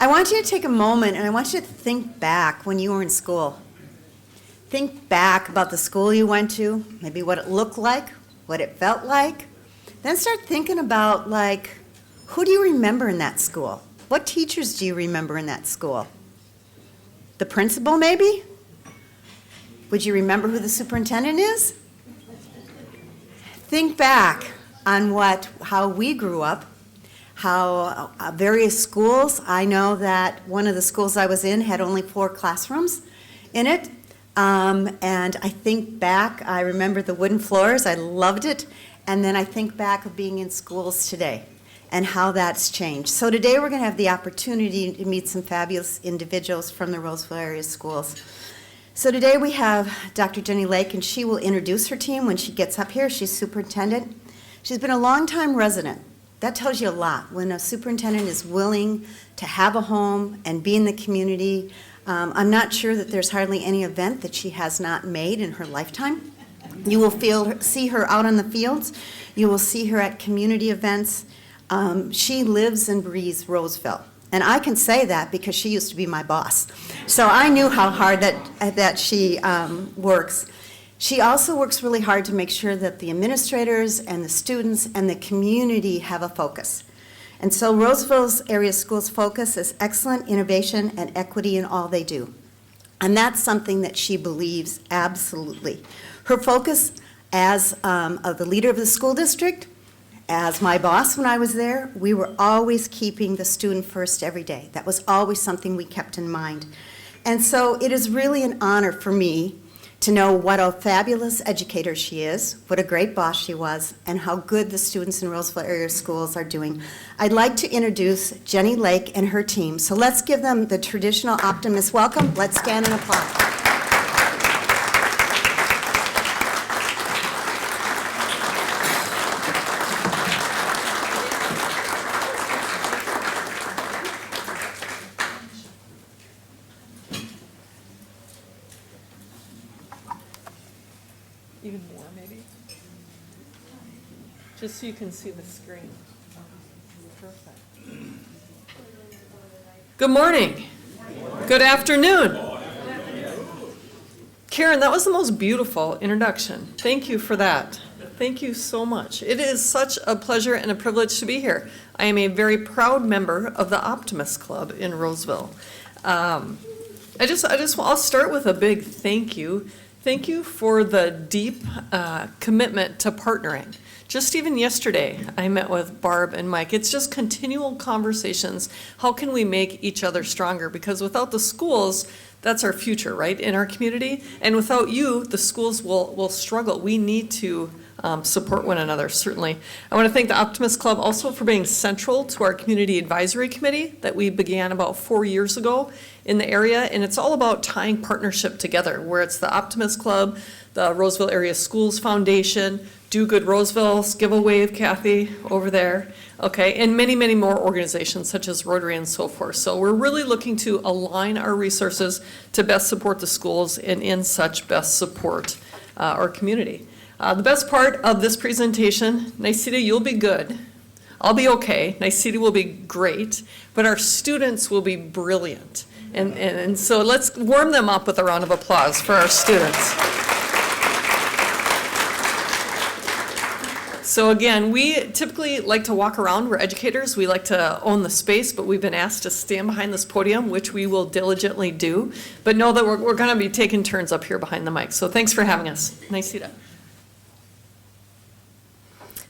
I want you to take a moment and I want you to think back when you were in school. Think back about the school you went to, maybe what it looked like, what it felt like. Then start thinking about, like, who do you remember in that school? What teachers do you remember in that school? The principal, maybe? Would you remember who the superintendent is? Think back on how we grew up, how various schools. I know that one of the schools I was in had only 4 classrooms in it. And I think back, I remember the wooden floors, I loved it. And then I think back of being in schools today and how that's changed. So today we're going to have the opportunity to meet some fabulous individuals from the Roseville area schools. So today we have Dr. Jenny Lake, and she will introduce her team when she gets up here. She's superintendent. She's been a longtime resident. That tells you a lot. When a superintendent is willing to have a home and be in the community, I'm not sure that there's hardly any event that she has not made in her lifetime. You will see her out on the fields. You will see her at community events. She lives and breathes Roseville. And I can say that because she used to be my boss. So I knew how hard that she works. She also works really hard to make sure that the administrators and the students and the community have a focus. And so Roseville's area schools focus is excellent innovation and equity in all they do. And that's something that she believes absolutely. Her focus as the leader of the school district, as my boss when I was there, we were always keeping the student first every day. That was always something we kept in mind. And so it is really an honor for me to know what a fabulous educator she is, what a great boss she was, and how good the students in Roseville area schools are doing. I'd like to introduce Jenny Lake and her team. So let's give them the traditional Optimist welcome. Let's stand and applaud. Even more, maybe? Just so you can see the screen. Perfect. Good morning. Good afternoon. Karen, that was the most beautiful introduction. Thank you for that. Thank you so much. It is such a pleasure and a privilege to be here. I am a very proud member of the Optimist Club in Roseville. I'll start with a big thank you. Thank you for the deep commitment to partnering. Just even yesterday, I met with Barb and Mike. It's just continual conversations. How can we make each other stronger? Because without the schools, that's our future, right, in our community. And without you, the schools will struggle. We need to support one another, certainly. I want to thank the Optimist Club also for being central to our community advisory committee that we began about 4 years ago in the area, and it's all about tying partnership together, where it's the Optimist Club, the Roseville Area Schools Foundation, Do Good Roseville, give a wave, Kathy, over there, okay, and many, many more organizations such as Rotary and so forth. So we're really looking to align our resources to best support the schools and in such best support our community. The best part of this presentation, Niceta, you'll be good. I'll be okay. Niceta will be great, but our students will be brilliant. And so let's warm them up with a round of applause for our students. So again, we typically like to walk around. We're educators. We like to own the space, but we've been asked to stand behind this podium, which we will diligently do. But know that we're going to be taking turns up here behind the mic. So thanks for having us. Niceta.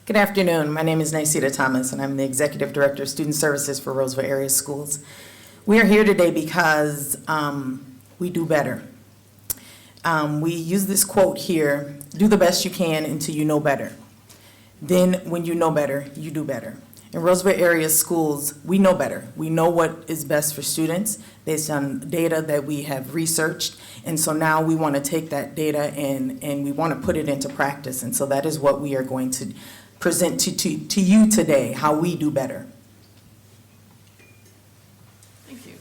Good afternoon. My name is Niceta Thomas, and I'm the Executive Director of Student Services for Roseville Area Schools. We are here today because we do better. We use this quote here, do the best you can until you know better. Then when you know better, you do better. In Roseville Area Schools, we know better. We know what is best for students based on data that we have researched. And so now we want to take that data and we want to put it into practice. And so that is what we are going to present to you today, how we do better. Thank you.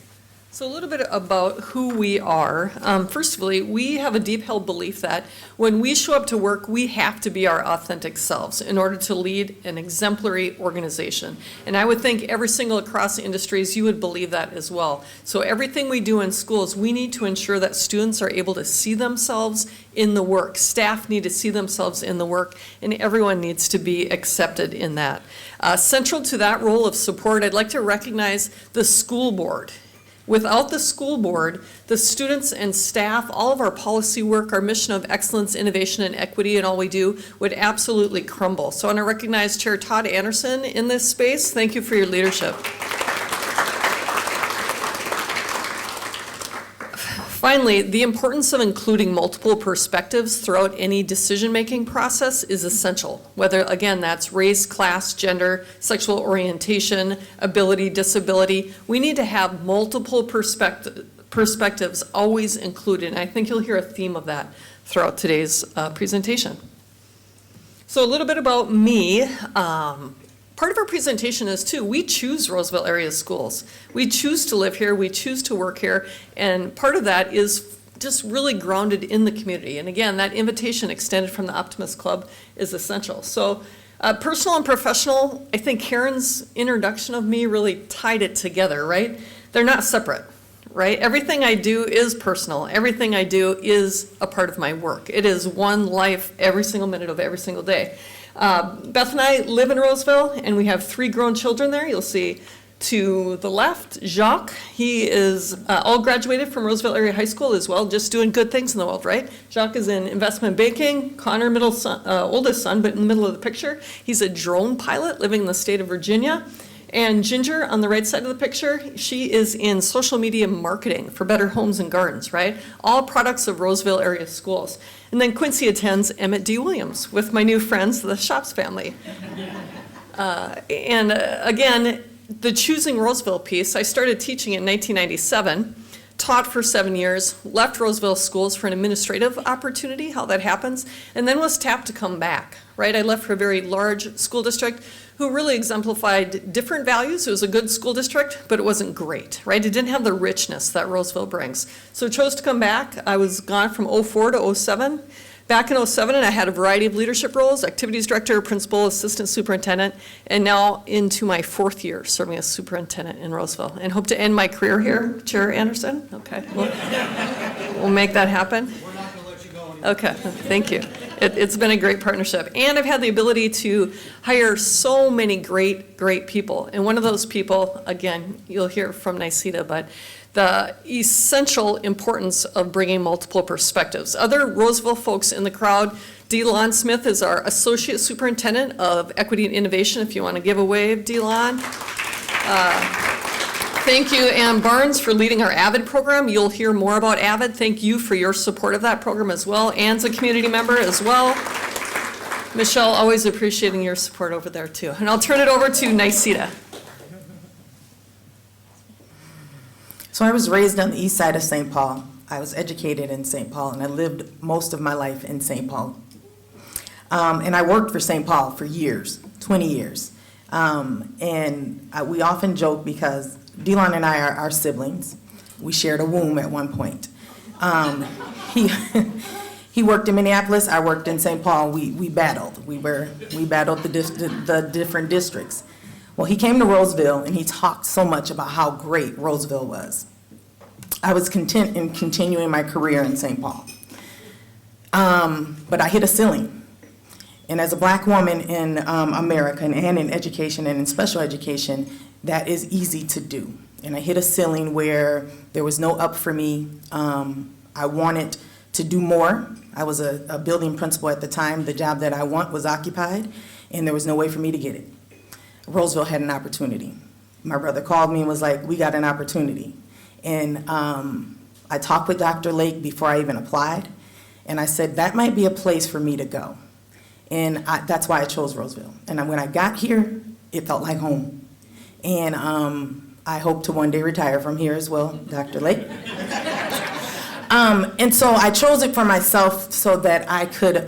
So a little bit about who we are. First of all, we have a deep held belief that when we show up to work, we have to be our authentic selves in order to lead an exemplary organization. And I would think every single across the industries, you would believe that as well. So everything we do in schools, we need to ensure that students are able to see themselves in the work. Staff need to see themselves in the work, and everyone needs to be accepted in that. Central to that role of support, I'd like to recognize the school board. Without the school board, the students and staff, all of our policy work, our mission of excellence, innovation, and equity, and all we do would absolutely crumble. So I want to recognize Chair Todd Anderson in this space. Thank you for your leadership. Finally, the importance of including multiple perspectives throughout any decision-making process is essential. Whether, again, that's race, class, gender, sexual orientation, ability, disability, we need to have multiple perspectives always included. And I think you'll hear a theme of that throughout today's presentation. So a little bit about me. Part of our presentation is, too, we choose Roseville area schools. We choose to live here, we choose to work here, and part of that is just really grounded in the community. And again, that invitation extended from the Optimist Club is essential. So personal and professional, I think Karen's introduction of me really tied it together, right? They're not separate, right? Everything I do is personal. Everything I do is a part of my work. It is one life every single minute of every single day. Beth and I live in Roseville, and we have 3 grown children there. You'll see to the left, Jacques. He is all graduated from Roseville Area High School as well, just doing good things in the world, right? Jacques is in investment banking. Connor, oldest son, but in the middle of the picture, he's a drone pilot living in the state of Virginia. And Ginger, on the right side of the picture, she is in social media marketing for Better Homes and Gardens, right? All products of Roseville area schools. And then Quincy attends Emmett D. Williams with my new friends, the Shops family. Again, the choosing Roseville piece, I started teaching in 1997, taught for 7 years, left Roseville schools for an administrative opportunity, how that happens, and then was tapped to come back, right? I left for a very large school district who really exemplified different values. It was a good school district, but it wasn't great, right? It didn't have the richness that Roseville brings. So chose to come back. I was gone from 04 to 07. Back in 07, and I had a variety of leadership roles, activities director, principal, assistant superintendent, and now into my 4th year serving as superintendent in Roseville, and hope to end my career here. Chair Anderson? Okay, we'll make that happen. We're not going to let you go anymore. Okay, thank you. It's been a great partnership. And I've had the ability to hire so many great people. And one of those people, again, you'll hear from Niceta, but the essential importance of bringing multiple perspectives. Other Roseville folks in the crowd, DeLon Smith is our Associate Superintendent of Equity and Innovation, if you want to give a wave, DeLon. Thank you, Ann Barnes, for leading our AVID program. You'll hear more about AVID. Thank you for your support of that program as well. Ann's a community member as well. Michelle, always appreciating your support over there too. And I'll turn it over to Niceta. So I was raised on the east side of St. Paul. I was educated in St. Paul, and I lived most of my life in St. Paul. And I worked for St. Paul for years, 20 years. We often joke because DeLon and I are siblings. We shared a womb at one point. He worked in Minneapolis, I worked in St. Paul. We battled. We battled the different districts. Well, he came to Roseville, and he talked so much about how great Roseville was. I was content in continuing my career in St. Paul. But I hit a ceiling. And as a black woman in America and in education and in special education, that is easy to do. And I hit a ceiling where there was no up for me. I wanted to do more. I was a building principal at the time. The job that I want was occupied, and there was no way for me to get it. Roseville had an opportunity. My brother called me and was like, we got an opportunity. And I talked with Dr. Lake before I even applied, and I said, that might be a place for me to go. And that's why I chose Roseville. And when I got here, it felt like home. And I hope to one day retire from here as well, Dr. Lake. And so I chose it for myself so that I could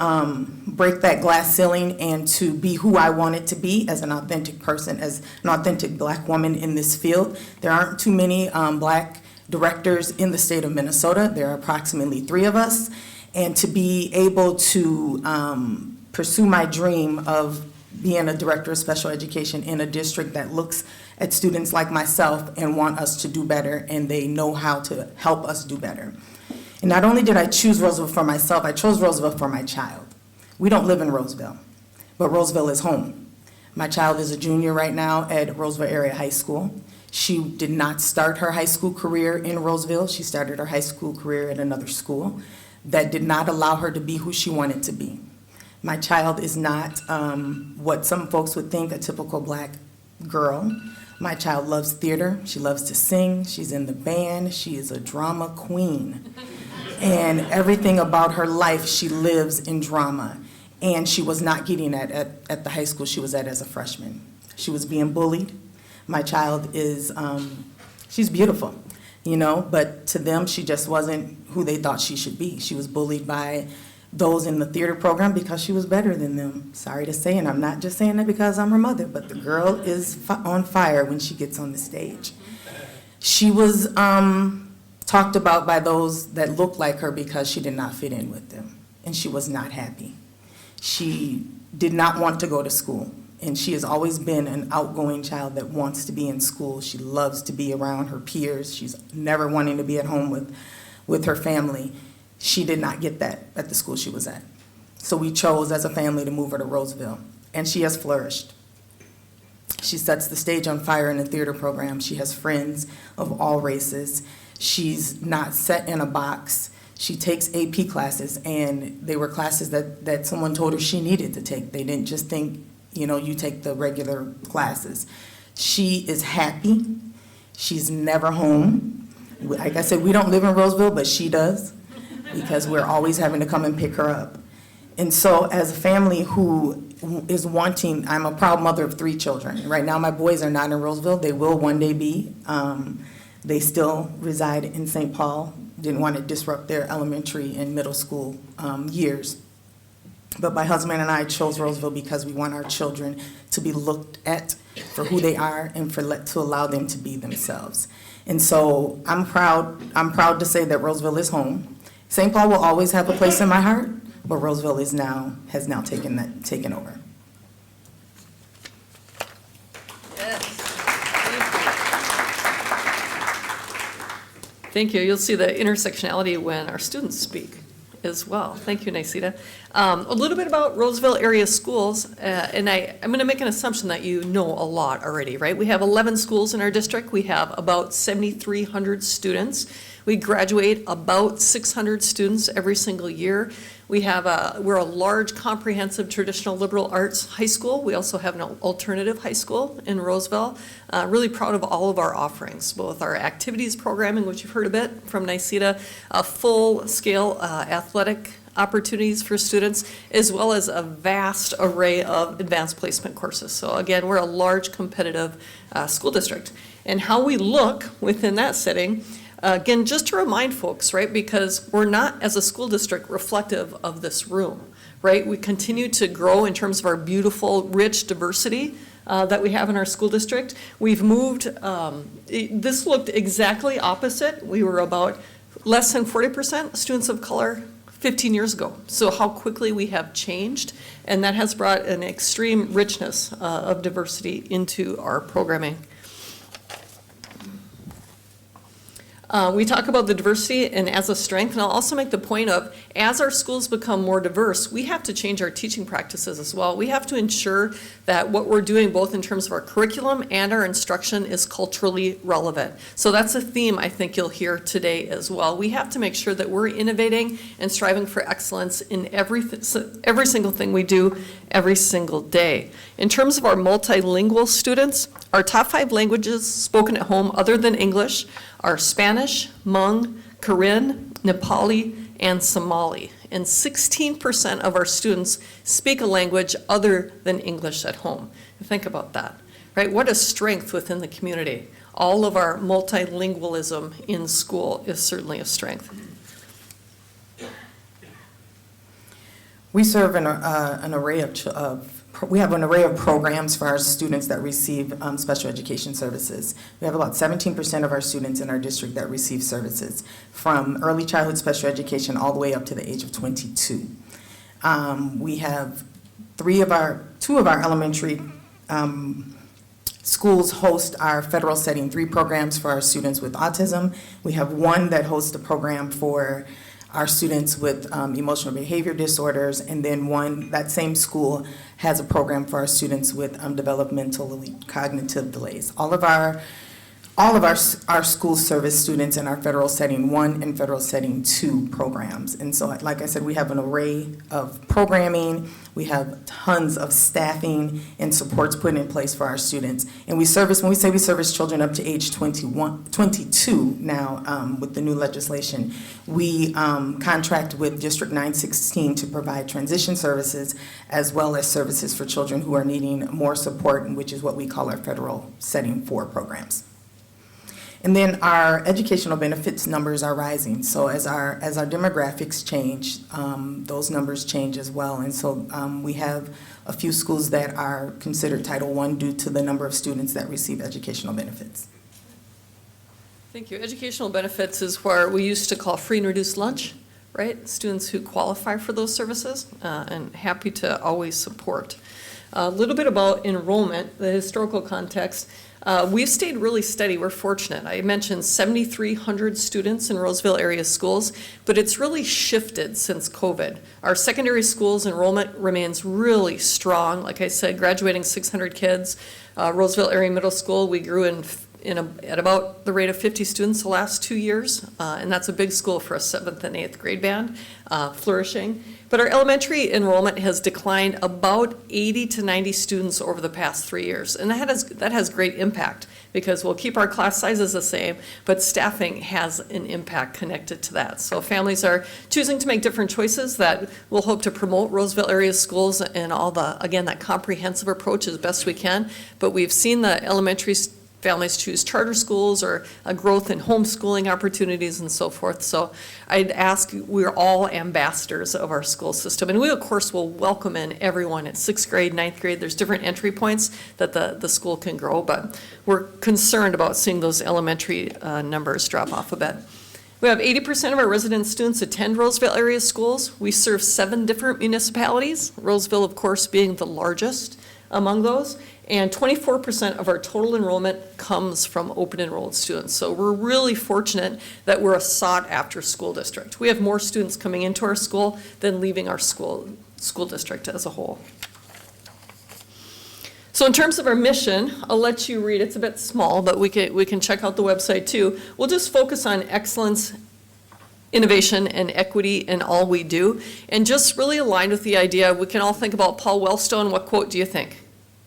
break that glass ceiling and to be who I wanted to be as an authentic person, as an authentic black woman in this field. There aren't too many black directors in the state of Minnesota. There are approximately 3 of us. And to be able to pursue my dream of being a director of special education in a district that looks at students like myself and want us to do better, and they know how to help us do better. And not only did I choose Roseville for myself, I chose Roseville for my child. We don't live in Roseville, but Roseville is home. My child is a junior right now at Roseville Area High School. She did not start her high school career in Roseville. She started her high school career at another school that did not allow her to be who she wanted to be. My child is not what some folks would think, a typical black girl. My child loves theater. She loves to sing. She's in the band. She is a drama queen. And everything about her life, she lives in drama. And she was not getting that at the high school she was at as a freshman. She was being bullied. My child is, she's beautiful, you know, but to them, she just wasn't who they thought she should be. She was bullied by those in the theater program because she was better than them. Sorry to say, and I'm not just saying that because I'm her mother, but the girl is on fire when she gets on the stage. She was talked about by those that looked like her because she did not fit in with them, and she was not happy. She did not want to go to school, and she has always been an outgoing child that wants to be in school. She loves to be around her peers. She's never wanting to be at home with her family. She did not get that at the school she was at. So we chose as a family to move her to Roseville, and she has flourished. She sets the stage on fire in the theater program. She has friends of all races. She's not set in a box. She takes AP classes, and they were classes that someone told her she needed to take. They didn't just think, you know, you take the regular classes. She is happy. She's never home. Like I said, we don't live in Roseville, but she does, because we're always having to come and pick her up. And so as a family who is wanting, I'm a proud mother of 3 children. Right now my boys are not in Roseville. They will one day be. They still reside in St. Paul. Didn't want to disrupt their elementary and middle school years. But my husband and I chose Roseville because we want our children to be looked at for who they are and to allow them to be themselves. And so I'm proud to say that Roseville is home. St. Paul will always have a place in my heart, but Roseville has now taken over. Thank you. You'll see the intersectionality when our students speak as well. Thank you, Niceta. A little bit about Roseville area schools, and I'm going to make an assumption that you know a lot already, right? We have 11 schools in our district. We have about 7,300 students. We graduate about 600 students every single year. We're a large, comprehensive, traditional liberal arts high school. We also have an alternative high school in Roseville. Really proud of all of our offerings, both our activities programming, which you've heard a bit from Niceta, full-scale athletic opportunities for students, as well as a vast array of advanced placement courses. So again, we're a large, competitive school district. And how we look within that setting, again, just to remind folks, right, because we're not, as a school district, reflective of this room, right? We continue to grow in terms of our beautiful, rich diversity that we have in our school district. We've moved, this looked exactly opposite. We were about less than 40% students of color 15 years ago. So how quickly we have changed, and that has brought an extreme richness of diversity into our programming. We talk about the diversity and as a strength, and I'll also make the point of, as our schools become more diverse, we have to change our teaching practices as well. We have to ensure that what we're doing, both in terms of our curriculum and our instruction, is culturally relevant. So that's a theme I think you'll hear today as well. We have to make sure that we're innovating and striving for excellence in every single thing we do every single day. In terms of our multilingual students, our top 5 languages spoken at home other than English are Spanish, Hmong, Karen, Nepali, and Somali. And 16% of our students speak a language other than English at home. Think about that, right? What a strength within the community. All of our multilingualism in school is certainly a strength. We serve an array of we have an array of programs for our students that receive special education services. We have about 17% of our students in our district that receive services from early childhood special education all the way up to the age of 22. We have two of our elementary schools host our federal setting 3 programs for our students with autism. We have one that hosts a program for our students with emotional behavior disorders, and then that same school has a program for our students with developmentally cognitive delays. All of our school service students in our federal setting 1 and federal setting 2 programs. And so, like I said, we have an array of programming, we have tons of staffing and supports put in place for our students. And when we say we service children up to age 22 now with the new legislation, we contract with District 916 to provide transition services as well as services for children who are needing more support, which is what we call our federal setting 4 programs. And then our educational benefits numbers are rising. So as our demographics change, those numbers change as well. And so we have a few schools that are considered Title I due to the number of students that receive educational benefits. Thank you. Educational benefits is where we used to call free and reduced lunch, right? Students who qualify for those services, and happy to always support. A little bit about enrollment, the historical context. We've stayed really steady. We're fortunate. I mentioned 7,300 students in Roseville area schools, but it's really shifted since COVID. Our secondary schools enrollment remains really strong. Like I said, graduating 600 kids. Roseville area middle school, we grew at about the rate of 50 students the last 2 years, and that's a big school for a 7th and 8th grade band, flourishing. But our elementary enrollment has declined about 80 to 90 students over the past 3 years, and that has great impact because we'll keep our class sizes the same, but staffing has an impact connected to that. So families are choosing to make different choices that we'll hope to promote Roseville area schools and all again, that comprehensive approach as best we can. But we've seen the elementary families choose charter schools or a growth in homeschooling opportunities and so forth. So I'd ask, we're all ambassadors of our school system. And we, of course, will welcome in everyone at 6th grade, 9th grade. There's different entry points that the school can grow, but we're concerned about seeing those elementary numbers drop off a bit. We have 80% of our resident students attend Roseville area schools. We serve 7 different municipalities, Roseville, of course, being the largest among those. And 24% of our total enrollment comes from open enrolled students. So we're really fortunate that we're a sought after school district. We have more students coming into our school than leaving our school district as a whole. So in terms of our mission, I'll let you read. It's a bit small, but we can check out the website too. We'll just focus on excellence, innovation, and equity in all we do, and just really aligned with the idea. We can all think about Paul Wellstone. What quote do you think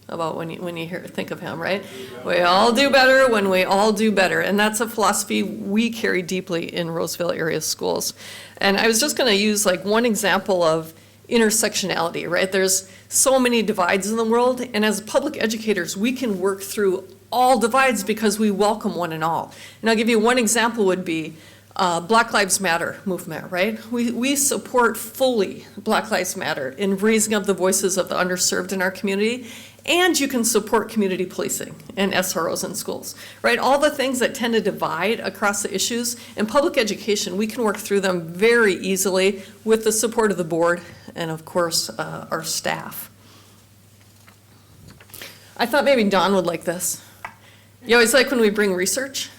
about when you think of him, right? We all do better when we all do better. And that's a philosophy we carry deeply in Roseville area schools. And I was just going to use like one example of intersectionality, right? There's so many divides in the world, and as public educators, we can work through all divides because we welcome one and all. And I'll give you one example would be Black Lives Matter movement, right? We support fully Black Lives Matter in raising up the voices of the underserved in our community, and you can support community policing and SROs in schools, right? All the things that tend to divide across the issues. In public education, we can work through them very easily with the support of the board and, of course, our staff. I thought maybe Dawn would like this. You always like when we bring research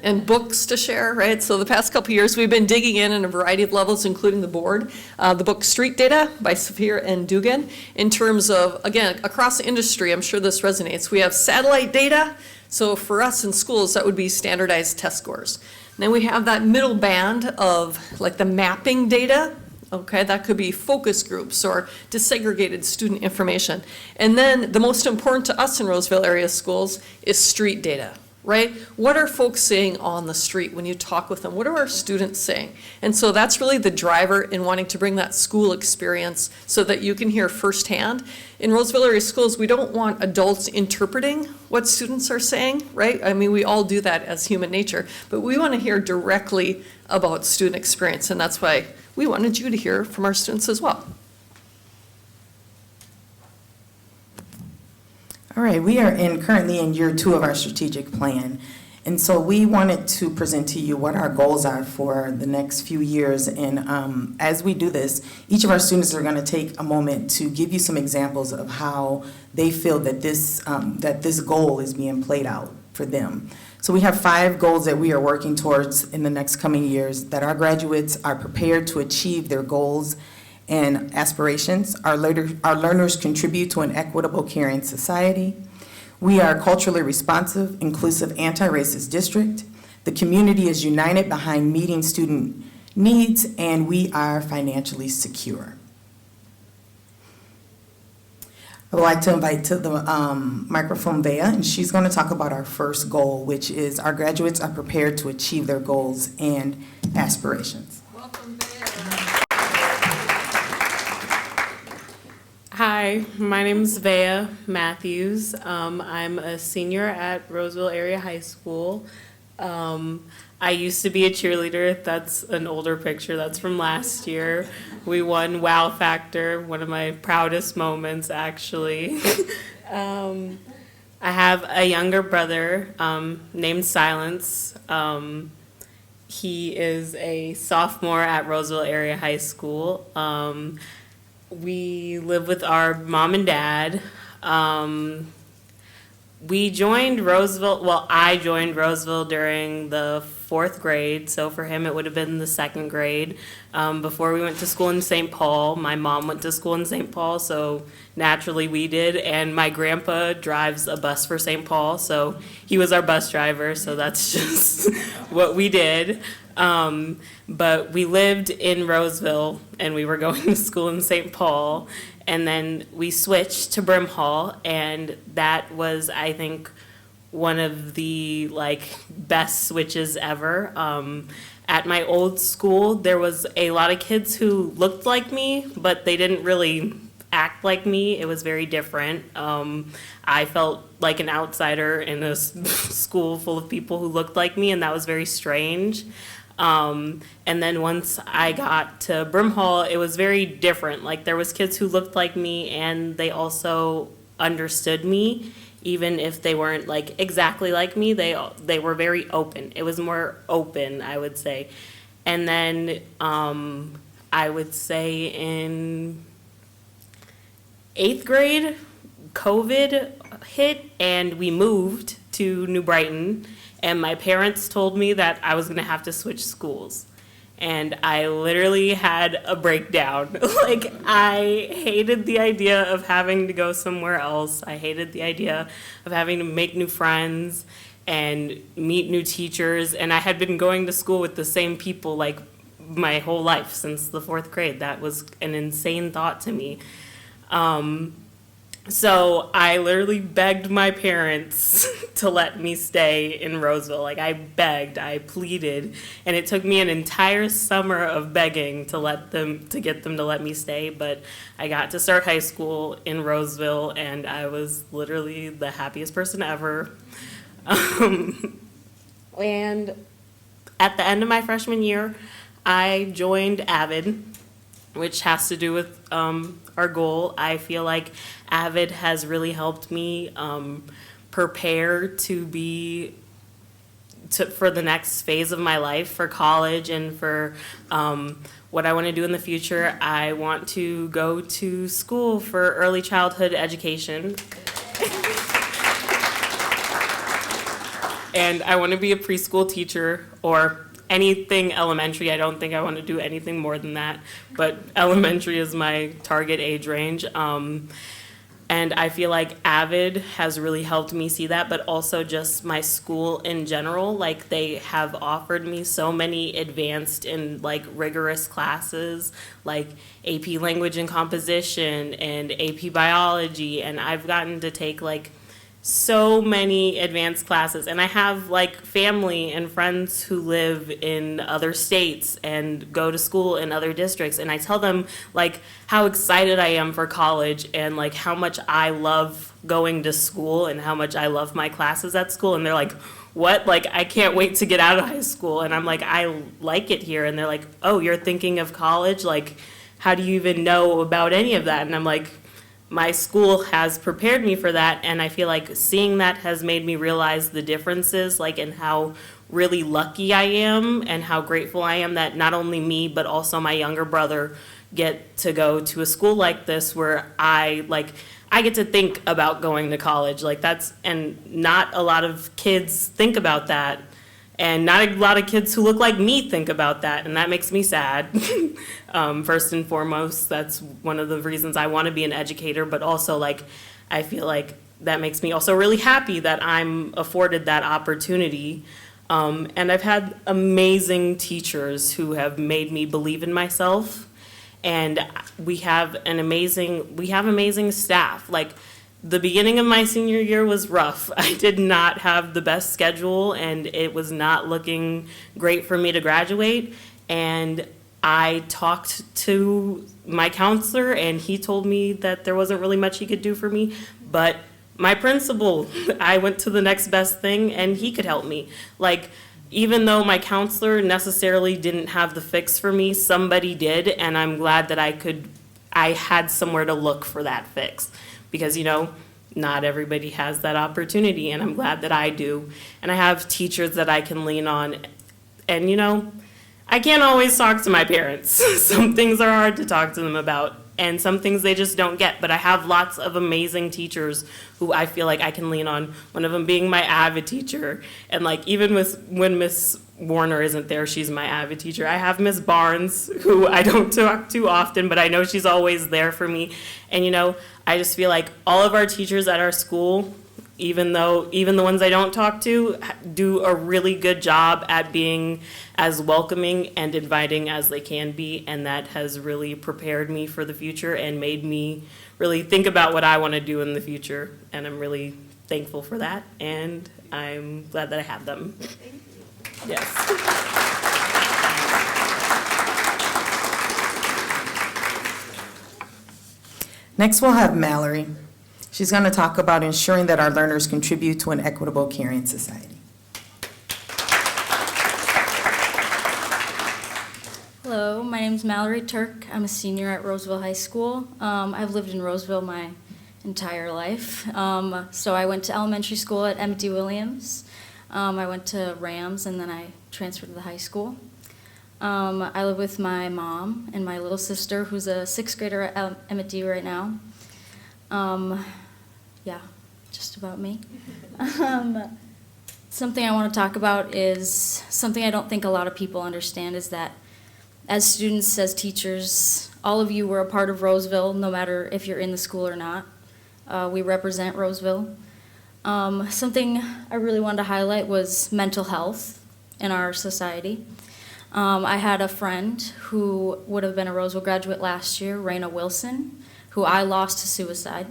and books to share, right? So the past couple of years, we've been digging in a variety of levels, including the board. The book Street Data by Saphir and Dugan, in terms of, again, across the industry, I'm sure this resonates. We have satellite data. So for us in schools, that would be standardized test scores. And then we have that middle band of like the mapping data. Okay, that could be focus groups or disaggregated student information. And then the most important to us in Roseville area schools is street data. Right? What are folks saying on the street when you talk with them? What are our students saying? And so that's really the driver in wanting to bring that school experience so that you can hear firsthand. In Roseville area schools, we don't want adults interpreting what students are saying, right? I mean, we all do that as human nature, but we want to hear directly about student experience, and that's why we wanted you to hear from our students as well. All right, we are currently in year 2 of our strategic plan. And so we wanted to present to you what our goals are for the next few years. And as we do this, each of our students are going to take a moment to give you some examples of how they feel that this goal is being played out for them. So we have 5 goals that we are working towards in the next coming years, that our graduates are prepared to achieve their goals and aspirations. Our learners contribute to an equitable, caring society. We are a culturally responsive, inclusive, anti-racist district. The community is united behind meeting student needs, and we are financially secure. I would like to invite to the microphone Bea, and she's going to talk about our first goal, which is our graduates are prepared to achieve their goals and aspirations. Welcome, Bea. Hi, my name is Bea Matthews. I'm a senior at Roseville Area High School. I used to be a cheerleader. That's an older picture. That's from last year. We won Wow Factor, one of my proudest moments, actually. I have a younger brother named Silence. He is a sophomore at Roseville Area High School. We live with our mom and dad. We joined Roseville, well, I joined Roseville during the 4th grade, so for him it would have been the 2nd grade. Before we went to school in St. Paul, my mom went to school in St. Paul, so naturally we did, and my grandpa drives a bus for St. Paul, so he was our bus driver, so that's just what we did. But we lived in Roseville, and we were going to school in St. Paul, and then we switched to Brimhall, and that was, I think, one of the best switches ever. At my old school, there was a lot of kids who looked like me, but they didn't really act like me. It was very different. I felt like an outsider in a school full of people who looked like me, and that was very strange. And then once I got to Brimhall, it was very different. Like, there was kids who looked like me, and they also understood me, even if they weren't exactly like me. They were very open. It was more open, I would say. And then I would say in 8th grade, COVID hit, and we moved to New Brighton. And my parents told me that I was going to have to switch schools. And I literally had a breakdown. I hated the idea of having to go somewhere else. I hated the idea of having to make new friends and meet new teachers. And I had been going to school with the same people my whole life since the 4th grade. That was an insane thought to me. So I literally begged my parents to let me stay in Roseville. I begged, I pleaded, and it took me an entire summer of begging to get them to let me stay. But I got to start high school in Roseville, and I was literally the happiest person ever. And at the end of my freshman year, I joined AVID, which has to do with our goal. I feel like AVID has really helped me prepare for the next phase of my life, for college, and for what I want to do in the future. I want to go to school for early childhood education. And I want to be a preschool teacher or anything elementary. I don't think I want to do anything more than that, but elementary is my target age range. And I feel like AVID has really helped me see that, but also just my school in general. They have offered me so many advanced and rigorous classes, like AP Language and Composition and AP Biology, and I've gotten to take so many advanced classes, and I have family and friends who live in other states and go to school in other districts, and I tell them how excited I am for college and how much I love going to school and how much I love my classes at school, and they're like, what? I can't wait to get out of high school. And I'm like, I like it here. And they're like, oh, you're thinking of college? How do you even know about any of that? And I'm like, my school has prepared me for that, and I feel like seeing that has made me realize the differences, like in how really lucky I am and how grateful I am that not only me but also my younger brother get to go to a school like this where I get to think about going to college. Like that's, and not a lot of kids think about that. And not a lot of kids who look like me think about that, and that makes me sad. First and foremost, that's one of the reasons I want to be an educator, but also like I feel like that makes me also really happy that I'm afforded that opportunity. And I've had amazing teachers who have made me believe in myself, and we have amazing staff. Like, the beginning of my senior year was rough. I did not have the best schedule, and it was not looking great for me to graduate. And I talked to my counselor, and he told me that there wasn't really much he could do for me. But my principal, I went to the next best thing, and he could help me. Like, even though my counselor necessarily didn't have the fix for me, somebody did, and I'm glad that I had somewhere to look for that fix. Because, not everybody has that opportunity, and I'm glad that I do. And I have teachers that I can lean on. And, I can't always talk to my parents. Some things are hard to talk to them about, and some things they just don't get. But I have lots of amazing teachers who I feel like I can lean on, one of them being my AVID teacher. And, even when Miss Warner isn't there, she's my AVID teacher. I have Miss Barnes, who I don't talk to often, but I know she's always there for me. And, I just feel like all of our teachers at our school, even the ones I don't talk to, do a really good job at being as welcoming and inviting as they can be, and that has really prepared me for the future and made me really think about what I want to do in the future, and I'm really thankful for that, and I'm glad that I have them. Yes. Next, we'll have Mallory. She's going to talk about ensuring that our learners contribute to an equitable, caring society. Hello, my name is Mallory Turk. I'm a senior at Roseville High School. I've lived in Roseville my entire life. So I went to elementary school at Emmett D. Williams. I went to Rams, and then I transferred to the high school. I live with my mom and my little sister, who's a sixth grader at Emmett D right now. Yeah, just about me. Something I want to talk about is something I don't think a lot of people understand, is that as students, as teachers, all of you were a part of Roseville, no matter if you're in the school or not. We represent Roseville. Something I really wanted to highlight was mental health in our society. I had a friend who would have been a Roseville graduate last year, Raina Wilson, who I lost to suicide.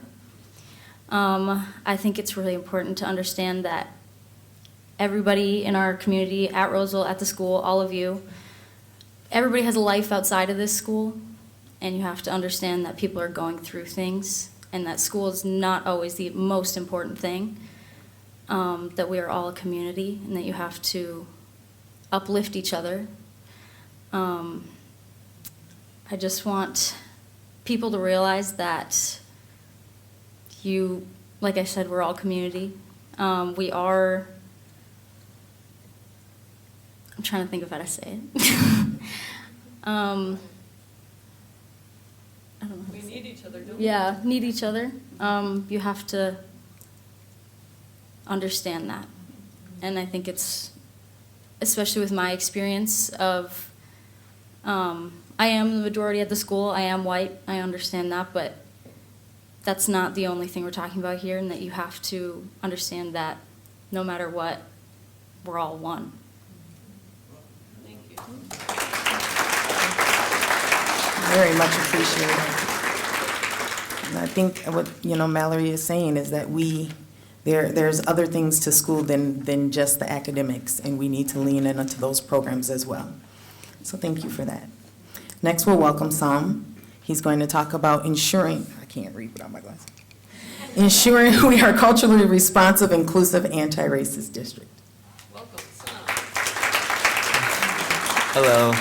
I think it's really important to understand that everybody in our community, at Roseville, at the school, all of you, everybody has a life outside of this school, and you have to understand that people are going through things, and that school is not always the most important thing, that we are all a community, and that you have to uplift each other. I just want people to realize that like I said, we're all community. We are, I'm trying to think of how to say it. I don't know. We need each other, don't we? Yeah, need each other. You have to understand that. And I think it's, especially with my experience of, I am the majority at the school, I am white, I understand that, but that's not the only thing we're talking about here, and that you have to understand that no matter what, we're all one. Thank you. Very much appreciated. And I think what Mallory is saying is that there's other things to school than just the academics, and we need to lean into those programs as well. So thank you for that. Next, we'll welcome Sam. He's going to talk about ensuring, I can't read without my glasses, ensuring we are culturally responsive, inclusive, anti-racist district. Welcome, Sam. Hello,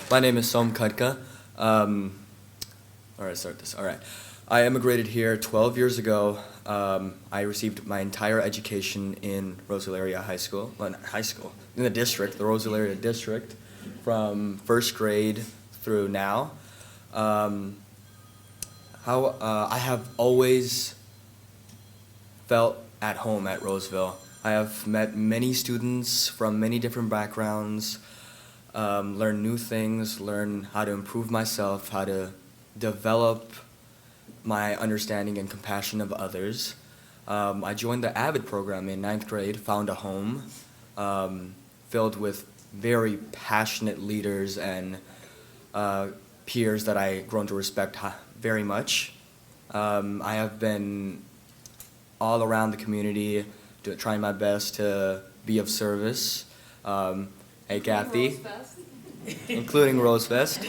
my name is Som Kudka. All right, start this. All right. I immigrated here 12 years ago. I received my entire education in Roseville Area High School, well, not high school, in the district, the Roseville Area District, from first grade through now. I have always felt at home at Roseville. I have met many students from many different backgrounds, learn new things, learn how to improve myself, how to develop my understanding and compassion of others. I joined the AVID program in 9th grade, found a home filled with very passionate leaders and peers that I grown to respect very much. I have been all around the community, trying my best to be of service. Hey, Kathy. Including Rosefest.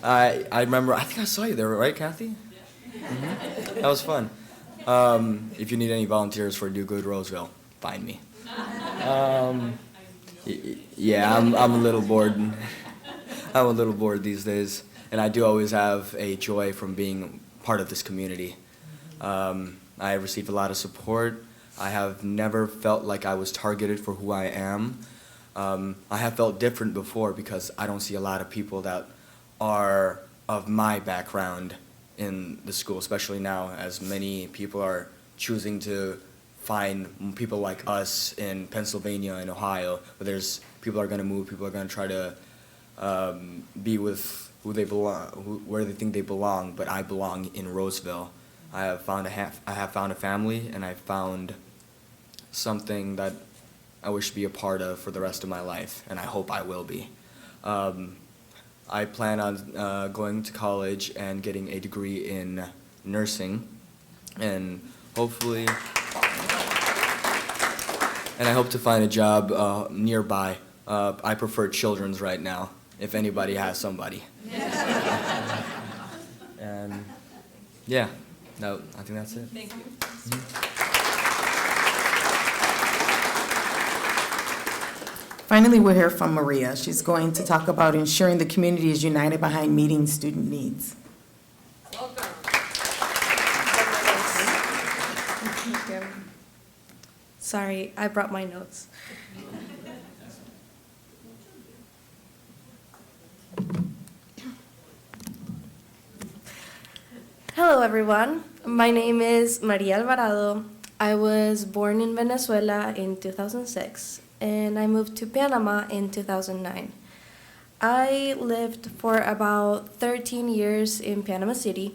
I remember, I think I saw you there, right, Kathy? Mm-hmm. That was fun. If you need any volunteers for Do Good Roseville, find me. Yeah, I'm a little bored. I'm a little bored these days, and I do always have a joy from being part of this community. I have received a lot of support. I have never felt like I was targeted for who I am. I have felt different before because I don't see a lot of people that are of my background in the school, especially now as many people are choosing to find people like us in Pennsylvania and Ohio, where there's people are going to move, people are going to try to be with who they belong, where they think they belong, but I belong in Roseville. I have found a family, and I found something that I wish to be a part of for the rest of my life, and I hope I will be. I plan on going to college and getting a degree in nursing, and hopefully, and I hope to find a job nearby. I prefer children's right now, if anybody has somebody. And yeah, no, I think that's it. Thank you. Finally, we'll hear from Maria. She's going to talk about ensuring the community is united behind meeting student needs. Sorry, I brought my notes. Hello, everyone. My name is Maria Alvarado. I was born in Venezuela in 2006, and I moved to Panama in 2009. I lived for about 13 years in Panama City,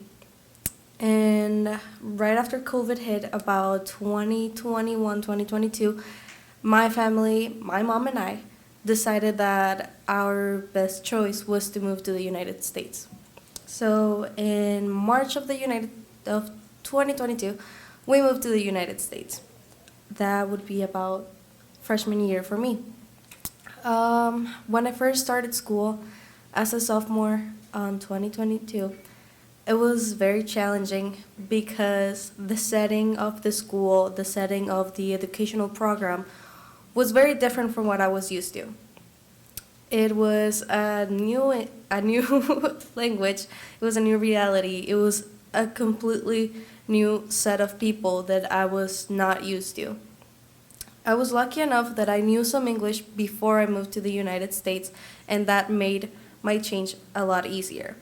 and right after COVID hit, about 2021, 2022, my family, my mom and I, decided that our best choice was to move to the United States. So in March of 2022, we moved to the United States. That would be about freshman year for me. When I first started school as a sophomore in 2022, it was very challenging because the setting of the school, the setting of the educational program was very different from what I was used to. It was a new language. It was a new reality. It was a completely new set of people that I was not used to. I was lucky enough that I knew some English before I moved to the United States, and that made my change a lot easier.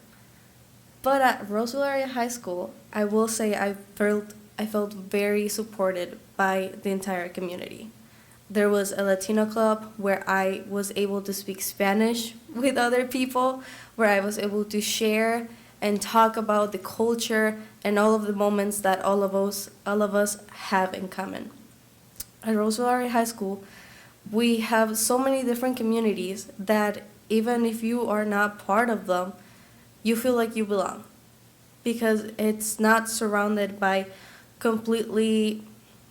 But at Roseville Area High School, I will say I felt very supported by the entire community. There was a Latino club where I was able to speak Spanish with other people, where I was able to share and talk about the culture and all of the moments that all of us have in common. At Roseville Area High School, we have so many different communities that even if you are not part of them, you feel like you belong, because it's not surrounded by completely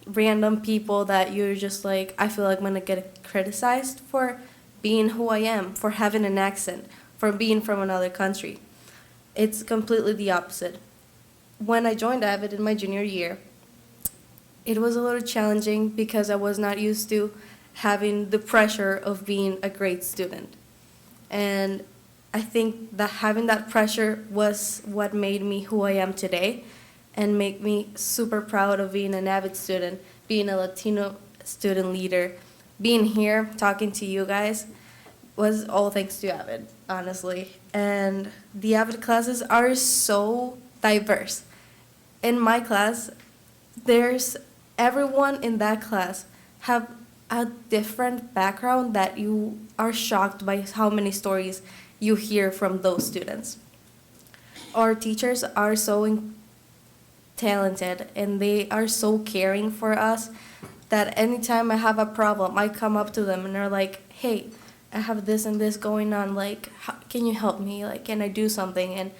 random people that you're just like, I feel like I'm gonna get criticized for being who I am, for having an accent, for being from another country. It's completely the opposite. When I joined AVID in my junior year, it was a little challenging because I was not used to having the pressure of being a great student. And I think that having that pressure was what made me who I am today and make me super proud of being an Avid student, being a Latino student leader, being here, talking to you guys, was all thanks to Avid, honestly. And the Avid classes are so diverse. In my class, there's everyone in that class have a different background that you are shocked by how many stories you hear from those students. Our teachers are so talented and they are so caring for us that anytime I have a problem, I come up to them and they're like, hey, I have this and this going on, like, can you help me? Like, can I do something? And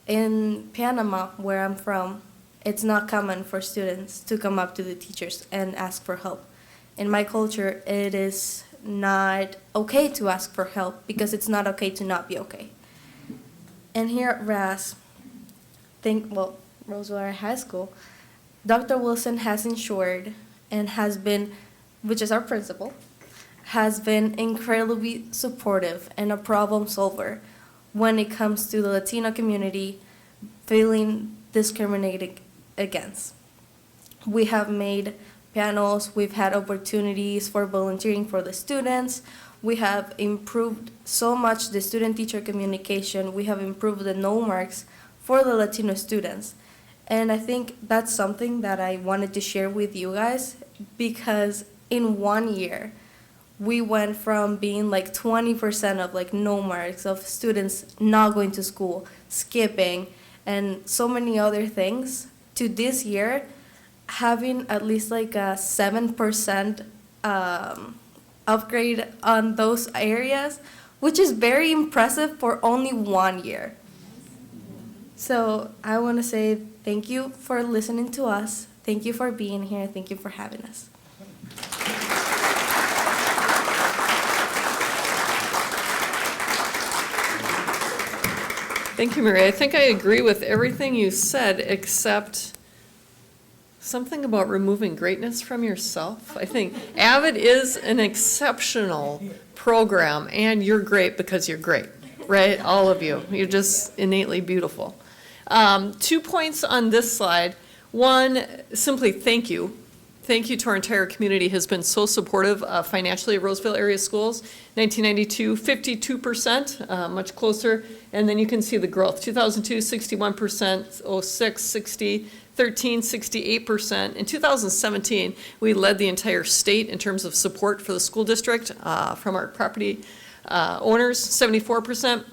in Panama, where I'm from, it's not common for students to come up to the teachers and ask for help. In my culture, it is not okay to ask for help because it's not okay to not be okay. And here at Roseville High School, Dr. Wilson has ensured and has been, which is our principal, has been incredibly supportive and a problem solver when it comes to the Latino community feeling discriminated against. We have made panels, we've had opportunities for volunteering for the students, we have improved so much the student-teacher communication, we have improved the no marks for the Latino students. And I think that's something that I wanted to share with you guys because in 1 year, we went from being like 20% of like no marks of students not going to school, skipping, and so many other things to this year having at least like a 7% upgrade on those areas, which is very impressive for only 1 year. So I want to say thank you for listening to us. Thank you for being here. Thank you for having us. Thank you, Maria. I think I agree with everything you said, except something about removing greatness from yourself. I think Avid is an exceptional program, and you're great because you're great, right? All of you. You're just innately beautiful. 2 points on this slide. One, simply thank you. Thank you to our entire community has been so supportive financially of Roseville area schools. 1992, 52%, much closer. And then you can see the growth. 2002, 61%, 06, 60, 13, 68%. In 2017, we led the entire state in terms of support for the school district from our property owners, 74%,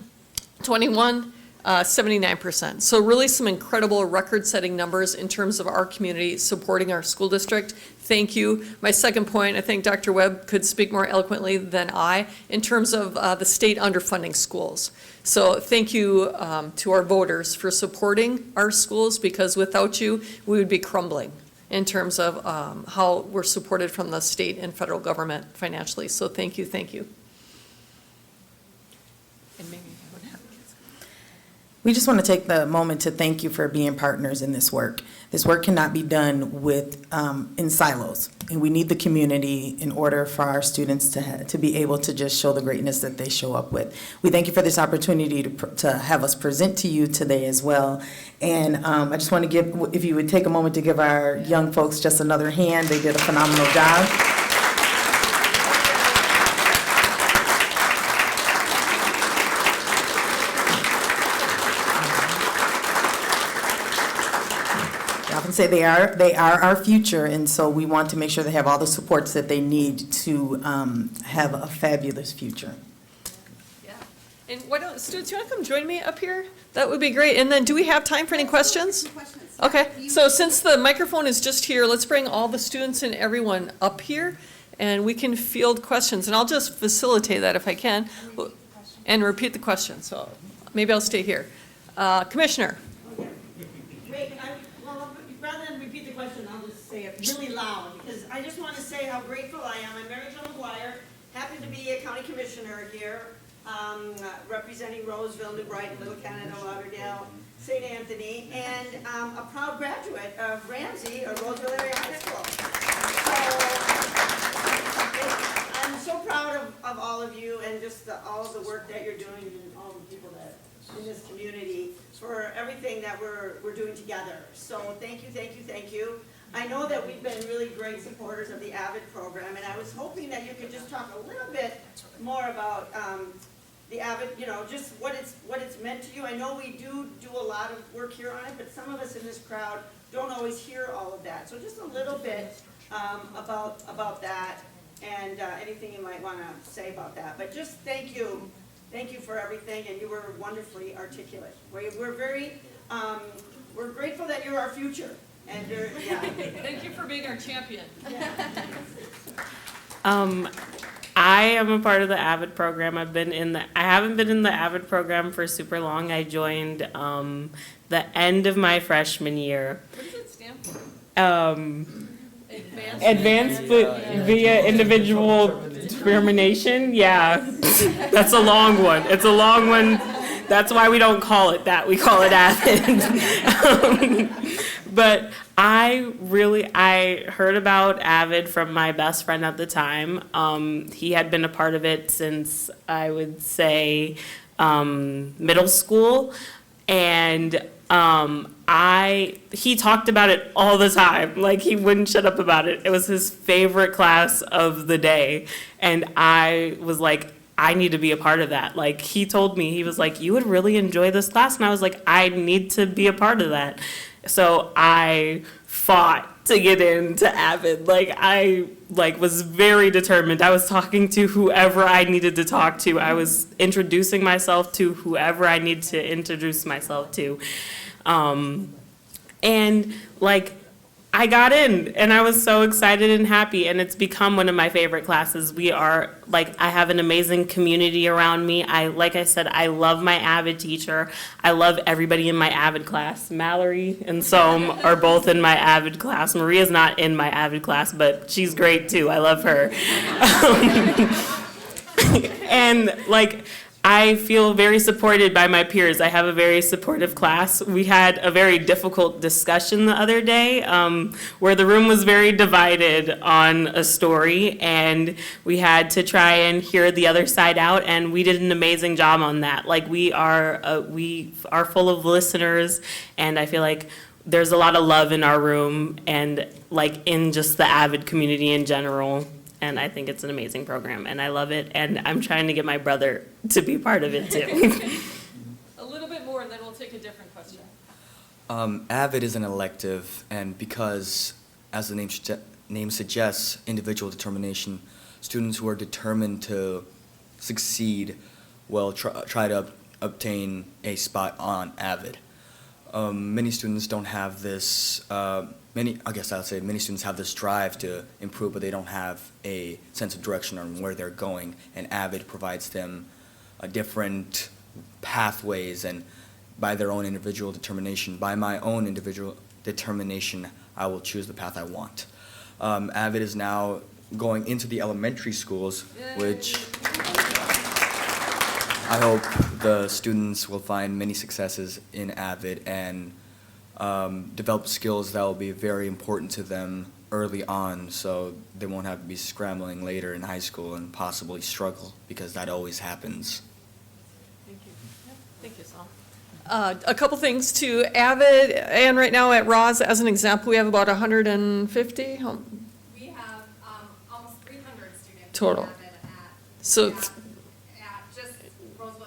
21, 79%. So really some incredible record-setting numbers in terms of our community supporting our school district. Thank you. My second point, I think Dr. Webb could speak more eloquently than I in terms of the state underfunding schools. So thank you to our voters for supporting our schools, because without you, we would be crumbling in terms of how we're supported from the state and federal government financially. So thank you, thank you. And maybe we just want to take the moment to thank you for being partners in this work. This work cannot be done with in silos, and we need the community in order for our students to be able to just show the greatness that they show up with. We thank you for this opportunity to have us present to you today as well. And I just want to give, if you would take a moment to give our young folks just another hand. They did a phenomenal job. Say they are our future, and so we want to make sure they have all the supports that they need to have a fabulous future. yeah. And why don't students, you want to come join me up here? That would be great. And then do we have time for any questions? Okay, so since the microphone is just here, let's bring all the students and everyone up here and we can field questions. And I'll just facilitate that if I can and repeat the question. So maybe I'll stay here. Commissioner. Wait, rather than repeat the question, I'll just say it really loud, because I just want to say how grateful I am. I'm Mary Jo McGuire, happen to be a county commissioner here, representing Roseville, New Brighton, Little Canada, Lauderdale, St. Anthony, and a proud graduate of Ramsey, or Roseville Area High School. So I'm so proud of all of you, and just just all of the work that you're doing and all the people that, in this community, for everything that we're doing together. So thank you, thank you, thank you. I know that we've been really great supporters of the AVID program, and I was hoping that you could just talk a little bit more about the AVID, you know, just what it's meant to you. I know we do a lot of work here on it, but some of us in this crowd don't always hear all of that. So just a little bit about that, and anything you might want to say about that. But just thank you for everything, and you were wonderfully articulate. We're very, we're grateful that you're our future. And yeah. Thank you for being our champion. I am a part of the AVID program. I haven't been in the AVID program for super long. I joined the end of my freshman year. What does it stand for? Advanced via individual determination. Yeah, that's a long one. It's a long one. That's why we don't call it that. We call it AVID. But I heard about AVID from my best friend at the time. He had been a part of it since, I would say, middle school. And he talked about it all the time. Like, he wouldn't shut up about it. It was his favorite class of the day. And I was like, I need to be a part of that. Like, he told me, he was like, you would really enjoy this class. And I was like, I need to be a part of that. So I fought to get into AVID. I was very determined. I was talking to whoever I needed to talk to. I was introducing myself to whoever I needed to introduce myself to. I got in, and I was so excited and happy, and it's become one of my favorite classes. I have an amazing community around me. Like I said, I love my AVID teacher. I love everybody in my AVID class. Mallory and Soam are both in my AVID class. Maria's not in my AVID class, but she's great too. I love her. I feel very supported by my peers. I have a very supportive class. We had a very difficult discussion the other day where the room was very divided on a story, and we had to try and hear the other side out, and we did an amazing job on that. We are full of listeners, and I feel like there's a lot of love in our room and in just the AVID community in general. And I think it's an amazing program, and I love it, and I'm trying to get my brother to be part of it too. A little bit more, and then we'll take a different question. AVID is an elective, and because, as the name suggests, individual determination, students who are determined to succeed will try to obtain a spot on AVID. Many students don't have this. Many students have this drive to improve, but they don't have a sense of direction on where they're going, and AVID provides them different pathways, and by their own individual determination, by my own individual determination, I will choose the path I want. AVID is now going into the elementary schools, which I hope the students will find many successes in AVID and develop skills that will be very important to them early on, so they won't have to be scrambling later in high school and possibly struggle, because that always happens. Thank you. Thank you, Saul. A couple things to AVID, and right now at Roz, as an example, we have about 150. We have almost 300 students Total. in AVID So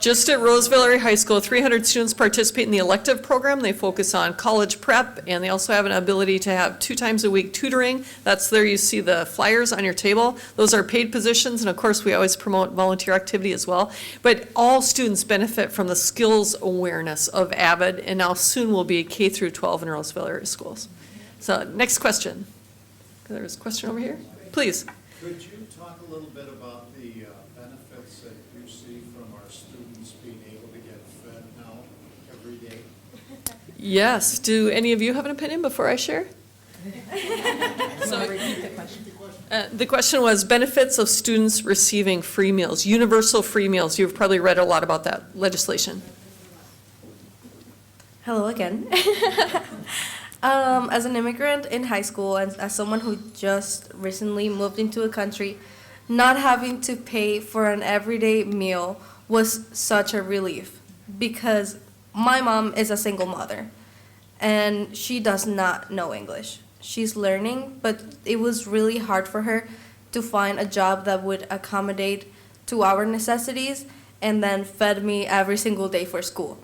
just at Roseville Area High School, 300 students participate in the elective program. They focus on college prep, and they also have an ability to have 2 times a week tutoring. That's there. You see the flyers on your table. Those are paid positions, and of course, we always promote volunteer activity as well. But all students benefit from the skills awareness of AVID, and now soon will be K through 12 in Roseville Area Schools. So next question. There's a question over here. Please. Could you talk a little bit about the benefits that you see from our students being able to get fed now every day? Yes. Do any of you have an opinion before I share? The question was benefits of students receiving free meals, universal free meals. You've probably read a lot about that legislation. Hello again. As an immigrant in high school and as someone who just recently moved into a country, not having to pay for an everyday meal was such a relief because my mom is a single mother and she does not know English. She's learning, but it was really hard for her to find a job that would accommodate to our necessities and then fed me every single day for school.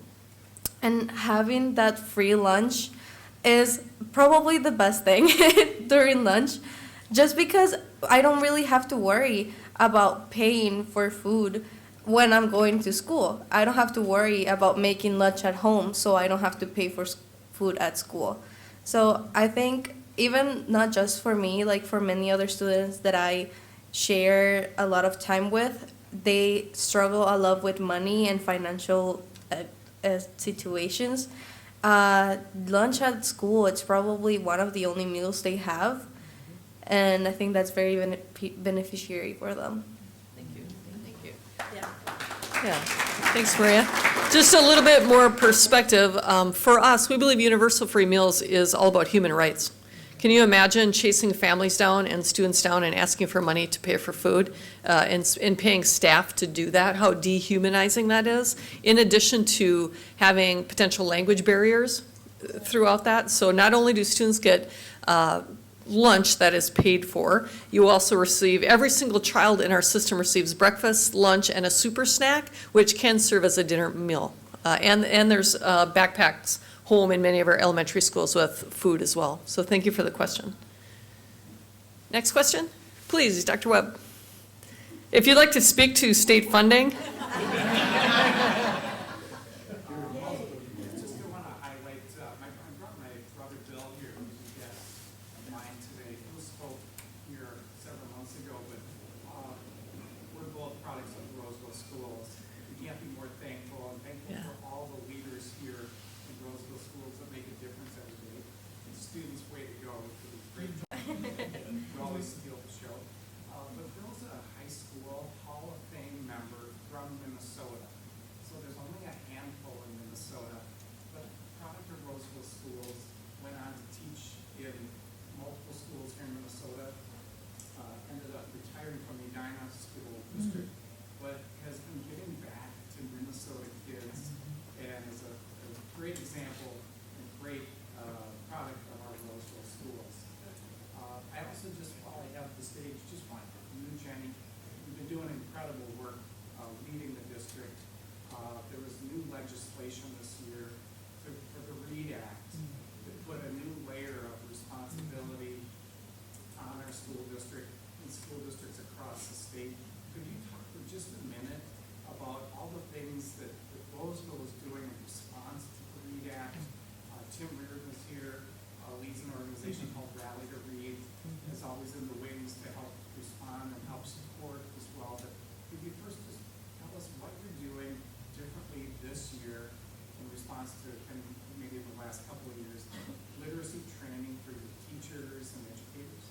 And having that free lunch is probably the best thing during lunch, just because I don't really have to worry about paying for food when I'm going to school. I don't have to worry about making lunch at home, so I don't have to pay for food at school. So I think even not just for me, like for many other students that I share a lot of time with, they struggle a lot with money and financial situations. Lunch at school, it's probably one of the only meals they have, and I think that's very beneficiary for them. Thank you. Thank you. Yeah. Thanks, Maria. Just a little bit more perspective. For us, we believe universal free meals is all about human rights. Can you imagine chasing families down and students down and asking for money to pay for food and paying staff to do that? How dehumanizing that is, in addition to having potential language barriers throughout that. So not only do students get lunch that is paid for, you also receive, every single child in our system receives breakfast, lunch, and a super snack, which can serve as a dinner meal. And there's backpacks home in many of our elementary schools with food as well. So thank you for the question. Next question, please, Dr. Webb. If you'd like to speak to state funding. Just want to highlight, I brought my brother Bill here, who's a guest of mine today. He spoke here several months ago, but we're both products of the Roseville Schools. We can't be more thankful, and thankful for all the leaders here in Roseville Schools that make a difference every day. And students, way to go. Great job. We always steal the show. But Bill's a high school Hall of Fame member from Minnesota. So there's only a handful in Minnesota. But product of Roseville Schools, went on to teach in multiple schools here in Minnesota, ended up retiring from the Edina School District, but has been giving back to Minnesota kids and is a great example and great product of our Roseville schools. I also just, while I have the stage, just want you, Jenny, you've been doing incredible work leading the district. There was new legislation this year for the READ Act to put a new layer of responsibility on our school district and school districts across the state. Could you talk for just a minute about all the things that Roseville is doing in response to the READ Act? Tim Reardon is here, leads an organization called Rally to Read, is always in the wings to help respond and help support as well. But could you first just tell us what you're doing differently this year in response to maybe the last couple of years, literacy training for your teachers and educators?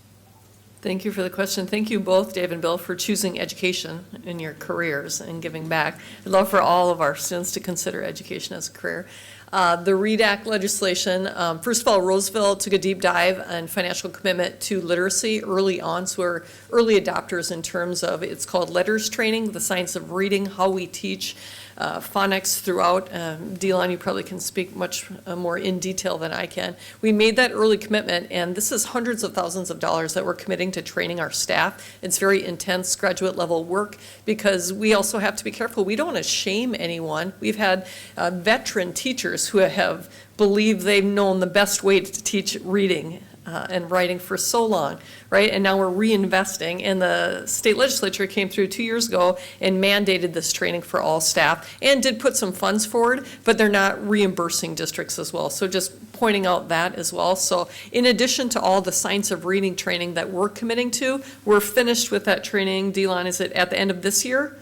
Thank you for the question. Thank you both, Dave and Bill, for choosing education in your careers and giving back. I'd love for all of our students to consider education as a career. The READ Act legislation, first of all, Roseville took a deep dive and financial commitment to literacy early on, so we're early adopters in terms of, it's called letters training, the science of reading, how we teach phonics throughout. Delon, you probably can speak much more in detail than I can. We made that early commitment, and this is hundreds of thousands of dollars that we're committing to training our staff. It's very intense graduate level work because we also have to be careful. We don't want to shame anyone. We've had veteran teachers who have believed they've known the best way to teach reading and writing for so long, right? And now we're reinvesting, and the state legislature came through 2 years ago and mandated this training for all staff and did put some funds forward, but they're not reimbursing districts as well. So just pointing out that as well. So in addition to all the science of reading training that we're committing to, we're finished with that training. Delon, is it at the end of this year?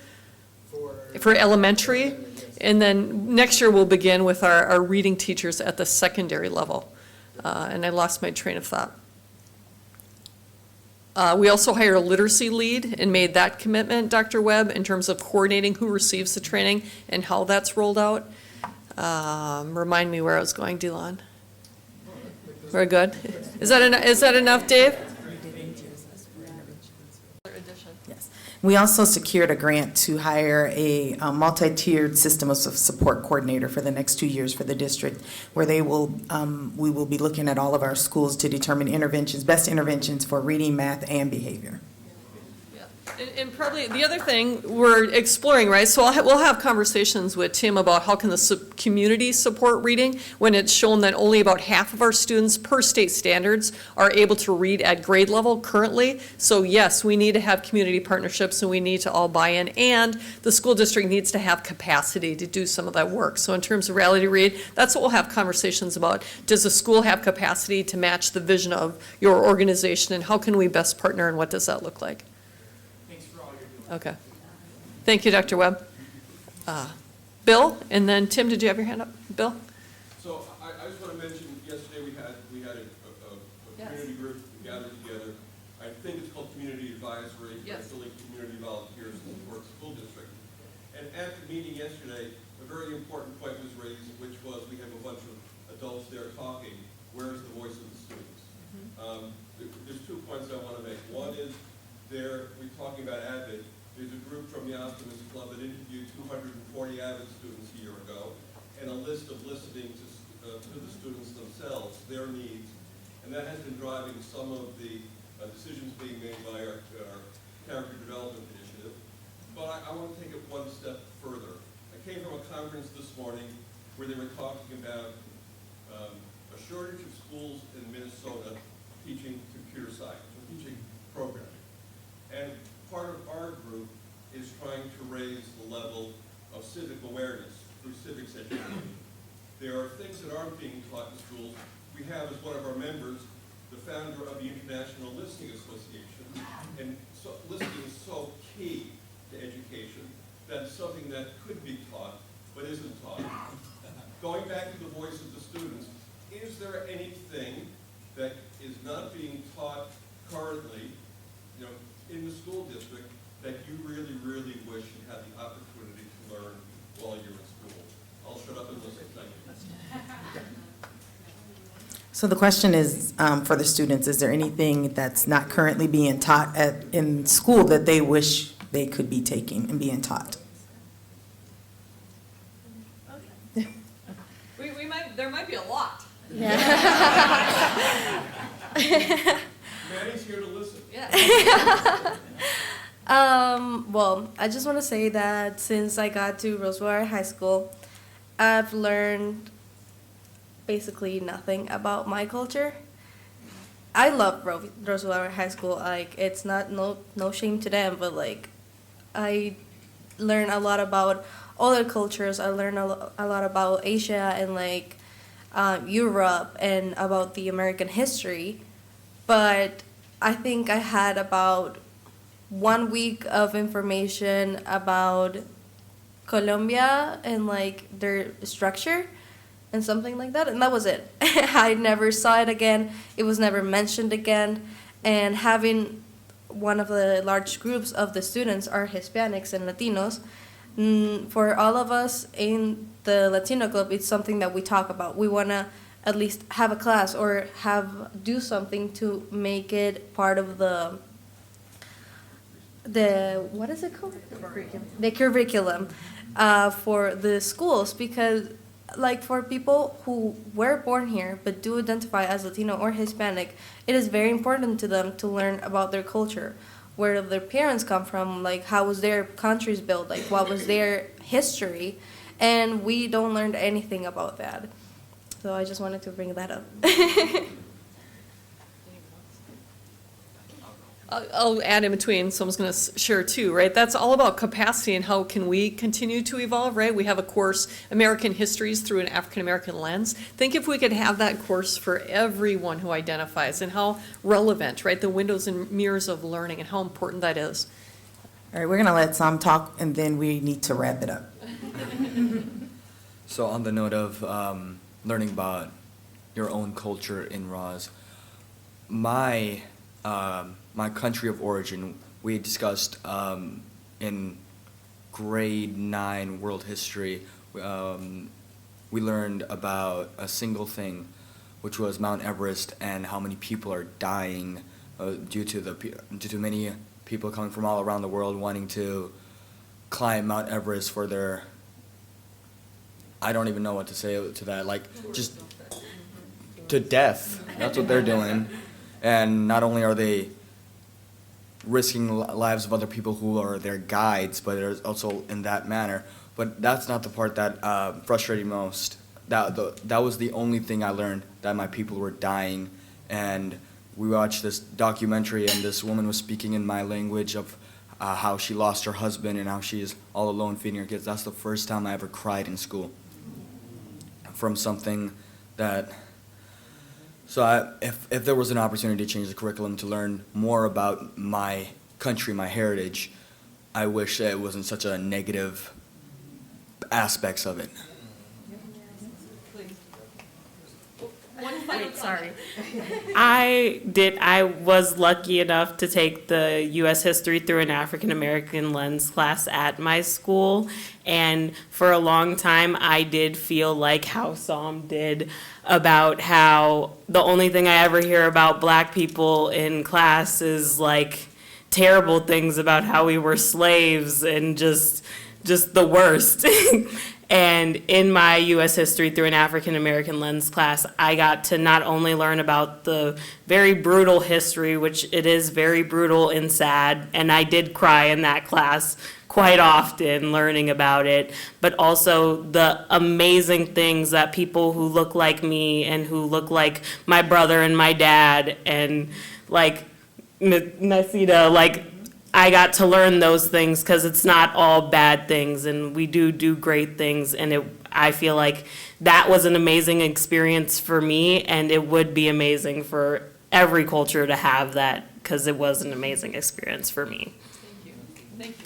For elementary? And then next year we'll begin with our reading teachers at the secondary level. And I lost my train of thought. We also hired a literacy lead and made that commitment, Dr. Webb, in terms of coordinating who receives the training and how that's rolled out. Remind me where I was going, Delon. Very good. Is that enough, Dave? Addition. Yes. We also secured a grant to hire a multi-tiered system of support coordinator for the next 2 years for the district, where we will be looking at all of our schools to determine best interventions for reading, math, and behavior. And probably the other thing we're exploring, right, so we'll have conversations with Tim about how can the community support reading when it's shown that only about half of our students per state standards are able to read at grade level currently. So yes, we need to have community partnerships and we need to all buy in, and the school district needs to have capacity to do some of that work. So in terms of Reality Read, that's what we'll have conversations about. Does the school have capacity to match the vision of your organization, and how can we best partner, and what does that look like? Okay. Thank you, Dr. Webb. Bill, and then Tim, did you have your hand up? Bill? So I just want to mention, yesterday we had a community group gathered together. I think it's called Community Advisory. Yes. It's really community volunteers to support the school district. And at the meeting yesterday, a very important point was raised, which was we have a bunch of adults there talking. Where's the voice of the students? There's 2 points I want to make. One is we're talking about AVID. There's a group from the Optimist Club that interviewed 240 AVID students a year ago, and a list of listening to the students themselves, their needs, and that has been driving some of the decisions being made by our character development initiative. But I want to take it one step further. I came from a conference this morning where they were talking about a shortage of schools in Minnesota teaching computer science, or teaching programming. And part of our group is trying to raise the level of civic awareness through civics education. There are things that aren't being taught in schools. We have, as one of our members, the founder of the International Listening Association, and so listening is so key to education that it's something that could be taught but isn't taught. Going back to the voice of the students, is there anything that is not being taught currently, in the school district that you really, really wish you had the opportunity to learn while you're in school? I'll shut up and listen. Thank you. So the question is, for the students, is there anything that's not currently being taught in school that they wish they could be taking and being taught? There might be a lot. Maddie's here to listen. Well, I just want to say that since I got to Roseville High School, I've learned basically nothing about my culture. I love Roseville High School. Like, it's not no shame to them, but like, I learn a lot about other cultures. I learn a lot about Asia and like Europe and about the American history. But I think I had about 1 week of information about Colombia and like their structure and something like that, and that was it. I never saw it again. It was never mentioned again. And having one of the large groups of the students are Hispanics and Latinos, for all of us in the Latino Club, it's something that we talk about. We want to at least have a class or do something to make it part of the what is it called? The curriculum for the schools, because like for people who were born here but do identify as Latino or Hispanic, it is very important to them to learn about their culture, where their parents come from, like how was their countries built, like what was their history, and we don't learn anything about that. So I just wanted to bring that up. I'll add in between, someone's going to share too, right? That's all about capacity and how can we continue to evolve, right? We have a course, American Histories through an African-American lens. Think if we could have that course for everyone who identifies, and how relevant, right? The windows and mirrors of learning and how important that is. All right, we're going to let Sam talk, and then we need to wrap it up. So on the note of learning about your own culture in Roz, my country of origin, we discussed in grade 9 world history, we learned about a single thing, which was Mount Everest and how many people are dying due to many people coming from all around the world wanting to climb Mount Everest for their, I don't even know what to say to that, like, just to death. That's what they're doing. And not only are they risking lives of other people who are their guides, but there's also in that manner. But that's not the part that frustrated me most. That was the only thing I learned, that my people were dying. And we watched this documentary, and this woman was speaking in my language of how she lost her husband and how she is all alone feeding her kids. That's the first time I ever cried in school from something that. So if there was an opportunity to change the curriculum to learn more about my country, my heritage, I wish it wasn't such a negative aspects of it. Wait, sorry. I was lucky enough to take the U.S. History through an African American lens class at my school, and for a long time I did feel like how Sam did about how the only thing I ever hear about black people in class is like terrible things about how we were slaves and just the worst. And in my U.S. History through an African American lens class, I got to not only learn about the very brutal history, which it is very brutal and sad, and I did cry in that class quite often learning about it, but also the amazing things that people who look like me and who look like my brother and my dad and like Nasita, like I got to learn those things because it's not all bad things, and we do great things, and I feel like that was an amazing experience for me, and it would be amazing for every culture to have that because it was an amazing experience for me. Thank you. Thank you.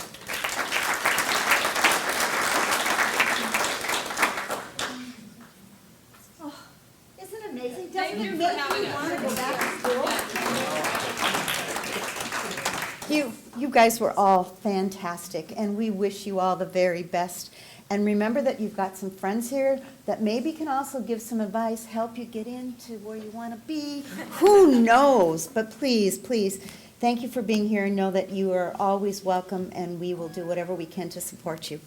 Isn't it amazing? Doesn't it make you want to go back to school? You guys were all fantastic, and we wish you all the very best. And remember that you've got some friends here that maybe can also give some advice, help you get into where you want to be. Who knows? But please, please, thank you for being here, and know that you are always welcome, and we will do whatever we can to support you.